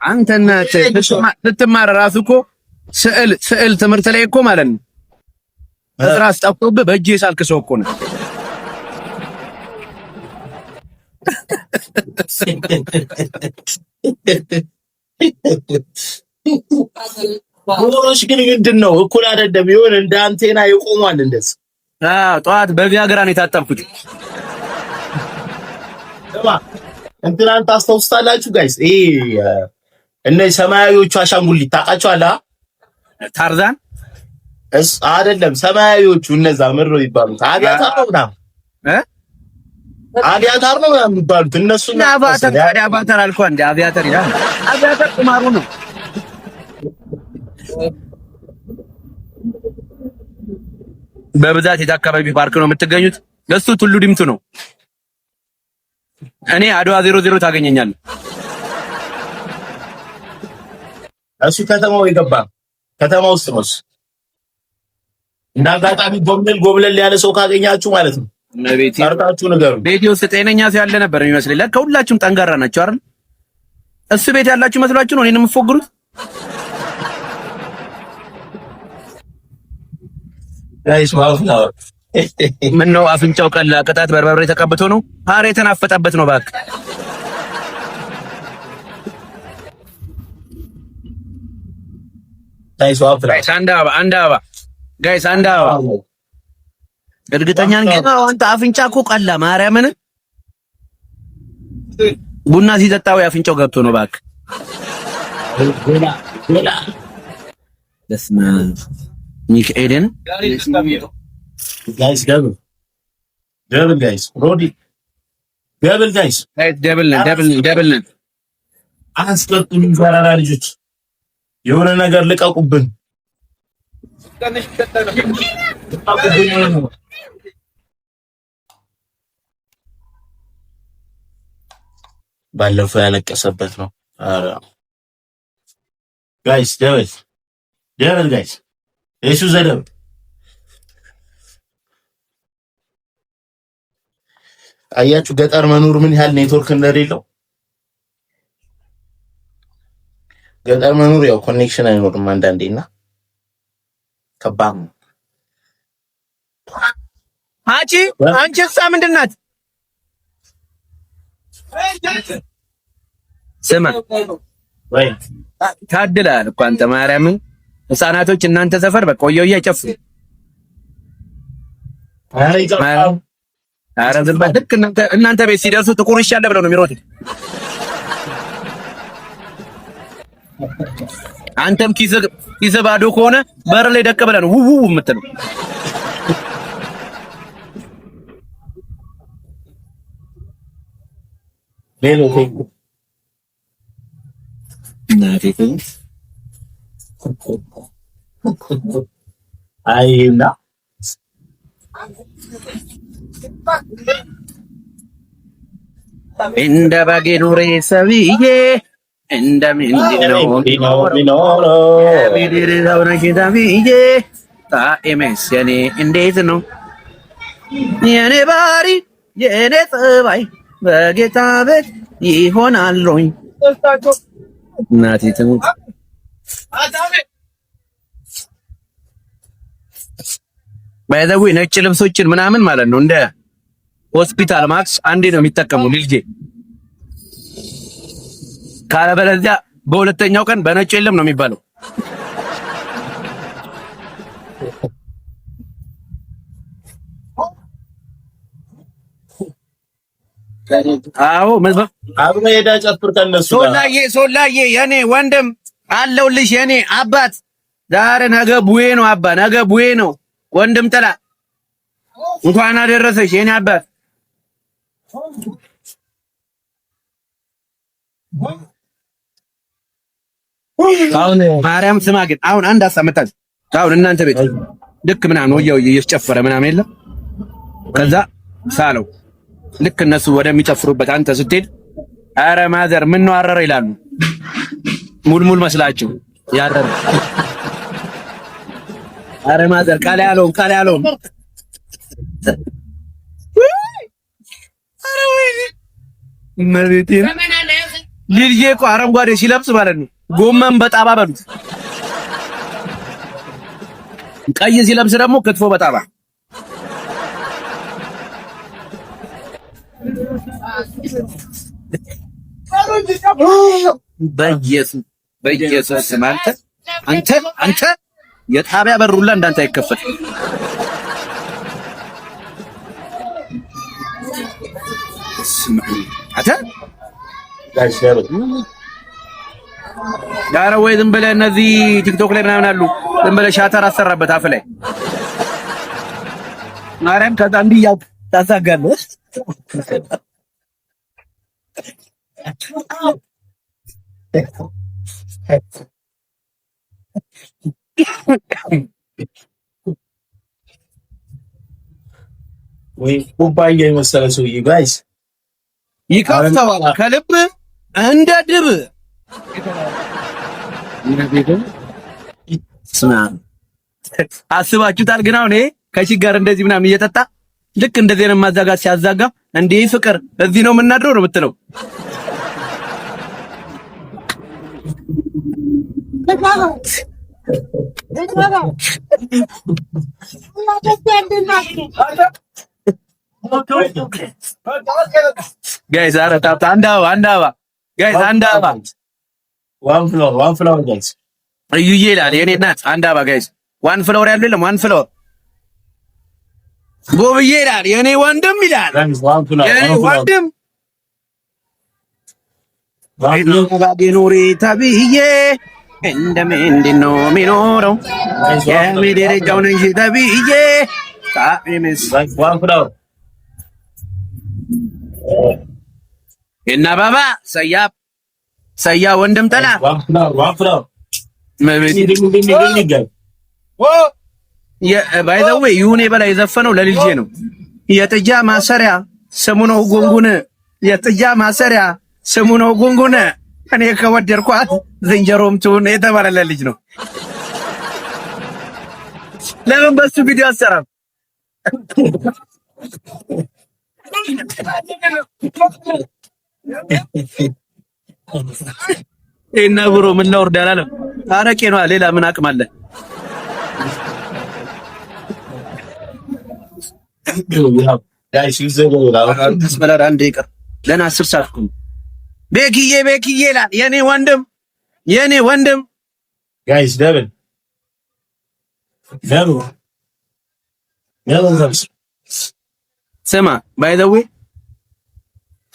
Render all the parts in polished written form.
አንተና ስትማር ራሱ እኮ ስዕል ትምህርት ላይ እኮ ማለት ነው እዝራ አስጣፍቶብህ በእጄ ሳልክሰው እኮ ነው። ጎሮሽ ግን ምንድን ነው እኩል አይደለም። ይሁን እንደ አንቴና ይቆማል እንደዚህ። ጠዋት በቪያግራ ነው የታጠብኩት። እንትናን ታስታውሳላችሁ ጋይስ? እነዚህ ሰማያዊዎቹ አሻንጉሊት ታውቃቸዋለህ? ታርዛን አይደለም፣ ሰማያዊዎቹ እነዛ ምሮ ይባሉት አቪያታር ነው ምናምን አቪያታር ነው ምናምን የሚባሉት እነሱ ነው። አቪያታር አልኳ እንደ አቪያታር ይላል። አቪያታር ቁማሩ ነው። በብዛት የት አካባቢ ፓርክ ነው የምትገኙት? ለሱ ቱሉ ዲምቱ ነው። እኔ አድዋ 00 ታገኘኛለህ። እሱ ከተማው የገባ ከተማ ውስጥ ነው። እንዳጋጣሚ ጎብለል ያለ ሰው ካገኛችሁ ማለት ነው ሰርታችሁ ንገሩ። ቤቴ ውስጥ ጤነኛ ሰው ያለ ነበር የሚመስለኝ። ለካ ሁላችሁም ጠንጋራ ናችሁ አይደል? እሱ ቤት ያላችሁ መስሏችሁ ነው እኔን የምትፎግሩት? ጋይስ ምን ነው አፍንጫው ቀላ? ቅጣት በርበሬ ተቀብቶ ነው? ሐር የተናፈጠበት ነው። እባክህ ጋይስ አንድ አበባ ጋይስ አንድ አበባ። እርግጠኛ ነኝ አንተ አፍንጫ እኮ ቀላ። ማርያምን ቡና ሲጠጣው አፍንጫው ገብቶ ነው። እባክህ ደስማ ሚካኤልን ጋይስ ደብል ጋይስ ሮዲ ደብል ጋይስ ደብል አስቀጡኝ። ዘራራ ልጆች የሆነ ነገር ልቀቁብን። ባለፈው ያለቀሰበት ነው። ጋይስ ደብል ጋይስ እሱ ዘደብ አያችሁ ገጠር መኖር ምን ያህል ኔትወርክ እንደሌለው። ገጠር መኖር ያው ኮኔክሽን አይኖርም አንዳንዴና ከባድ ነው። አንቺሳ ምንድን ናት? ስማ ወይ ታድላል እኮ አንተ ማርያምን። ህፃናቶች እናንተ ሰፈር በቃ ወየውያ ጨፍሩ። ኧረ ዝም በል። ልክ እናንተ ቤት ሲደርሱ ጥቁር ይሻለ ብለው ነው የሚሮጡት። አንተም ኪስ ባዶ ከሆነ በር ላይ ደቅ ብለህ ነው ውው የምትለው። አይና እንደ በጌ ኑሬ ሰብዬ እንደምንድነው ጣዕሜስ የኔ እንዴት ነው? የኔ ባህሪ የኔ ጸባይ በጌታ ቤት ይሆናልኝ። እናቴ ትሙት ባይዘው ነጭ ልብሶችን ምናምን ማለት ነው እንደ ሆስፒታል ማክስ አንዴ ነው የሚጠቀሙ ልጄ። ካለበለዚያ በሁለተኛው ቀን በነጭ የለም ነው የሚባለው። አዎ አብሮ ሄዳ ጨፍር ከነሱ ሶላዬ የኔ ወንድም አለውልሽ የኔ አባት። ዛሬ ነገ ቡዬ ነው አባ፣ ነገ ቡዬ ነው ወንድም ጥላ። እንኳን አደረሰሽ የኔ አባት። አሁን ማርያም ስማ ግን አሁን አንድ ሀሳብ መጣች። አሁን እናንተ ቤት ልክ ምናምን ወያው እየጨፈረ ምናምን የለም። ከዛ ሳለው ልክ እነሱ ወደሚጨፍሩበት አንተ ስትሄድ አረ ማዘር ምን ነው አረረ ይላሉ። ሙልሙል መስላችሁ ያረረ አረ ማዘር ቃል ያለውን መሬቴን ልጄ እኮ አረንጓዴ ሲለብስ ማለት ነው ጎመን በጣባ በሉት፣ ቀይ ሲለብስ ደግሞ ክትፎ በጣባ። በኢየሱስ አንተ የጣቢያ በሩላ እንዳንተ አይከፈት። አታ ዳራ ወይ ዝም ብለህ እነዚህ ቲክቶክ ላይ ምናምን አሉ ዝም ብለህ ሻተር አሰራበት አፍ ላይ ማርያም ከዛ እንዲያው ታዛጋለህ። ወይ ኩባያ የመሰለ ሰውዬ ጋይስ ይከፍተዋል ከልብ እንደ ድብ አስባችሁታል? ግን አሁን ከችግር እንደዚህ ምናምን እየጠጣ ልክ እንደዚህ ነው ማዛጋት ሲያዛጋ እንዴ ፍቅር እዚህ ነው የምናድረው ነው የምትለው። ጋይስ አረ ታፕ አንድ አበባ ጋይስ አንድ አበባ ዋን ፍሎር ጋይስ እዩዬ ይላል የኔ እናት አንድ አበባ ጋይስ ዋን ፍሎር ያለው የለም ዋን ፍሎር ጎብዬ ይላል የኔ ወንድም ይላል የኔ ወንድም ባዲኖሪ ተብዬ እንደምንድን ነው የሚኖረው የምድርጃው ነኝ ተብዬ ታምስ ዋን ፍሎር እና ባባ ሰያ ወንድም ጠላ ዋን ፍሎር ባይ ዘ ዌይ ይሁኔ በላይ የዘፈነው ለልጄ ነው። የጥጃ ማሰሪያ ስሙ ነው ጉንጉን፣ የጥጃ ማሰሪያ ስሙ ነው ጉንጉን፣ እኔ ከወደድኳት ዝንጀሮም ትሁን የተባለ ለልጅ ነው። ለምን በሱ ቪዲዮ አሰራም? እና ብሮ ምን ላውርድ አላለም። አረቄ ነው ሌላ ምን አቅም አለ? ጋይስ ይዘጋው አስመላር አንዴ ይቀር ለና 10 ሰዓት እኮ ቤኪዬ ይላል የኔ ወንድም ጋይስ ደብል ስማ ባይ ዘ ዌይ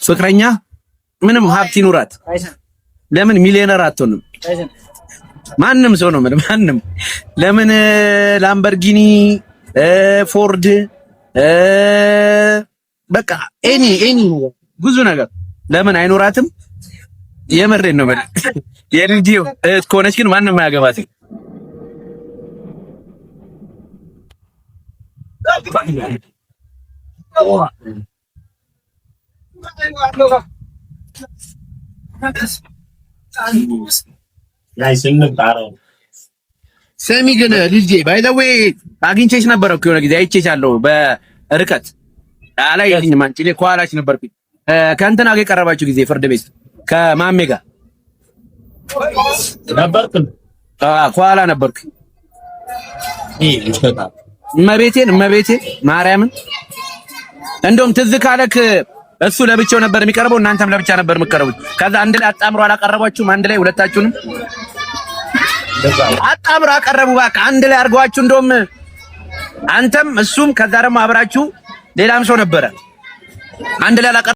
ፍቅረኛ ምንም ሀብት ይኑራት ለምን ሚሊዮነር አትሆንም? ማንም ሰው ነው ማንም ለምን ላምበርጊኒ ፎርድ በቃ ኤኒ ብዙ ነገር ለምን አይኖራትም? የምሬን ነው ማለት የልጅው ከሆነች ግን ማንም አያገባትም። ሰሚ ግን ልጄ ባይ ዘ ዌይ አግኝቼሽ ነበር እኮ የሆነ ጊዜ አይቼሻለሁ በርቀት አላየሽኝም አንቺ እኔ ከኋላሽ ነበርኩኝ ከእንትና ጋር የቀረባችሁ ጊዜ ፍርድ ቤት ከማሜ ጋር ነበርኩኝ ከኋላ ነበርኩኝ እመቤቴን ማርያምን እንደውም ትዝ ካለክ እሱ ለብቻው ነበር የሚቀርበው እናንተም ለብቻ ነበር የምትቀርቡት ከዛ አንድ ላይ አጣምሮ አላቀረባችሁም አንድ ላይ ሁለታችሁንም አጣምሮ አቀረቡ በቃ አንድ ላይ አድርገዋችሁ እንደውም አንተም እሱም ከዛ ደግሞ አብራችሁ ሌላም ሰው ነበረ አንድ ላይ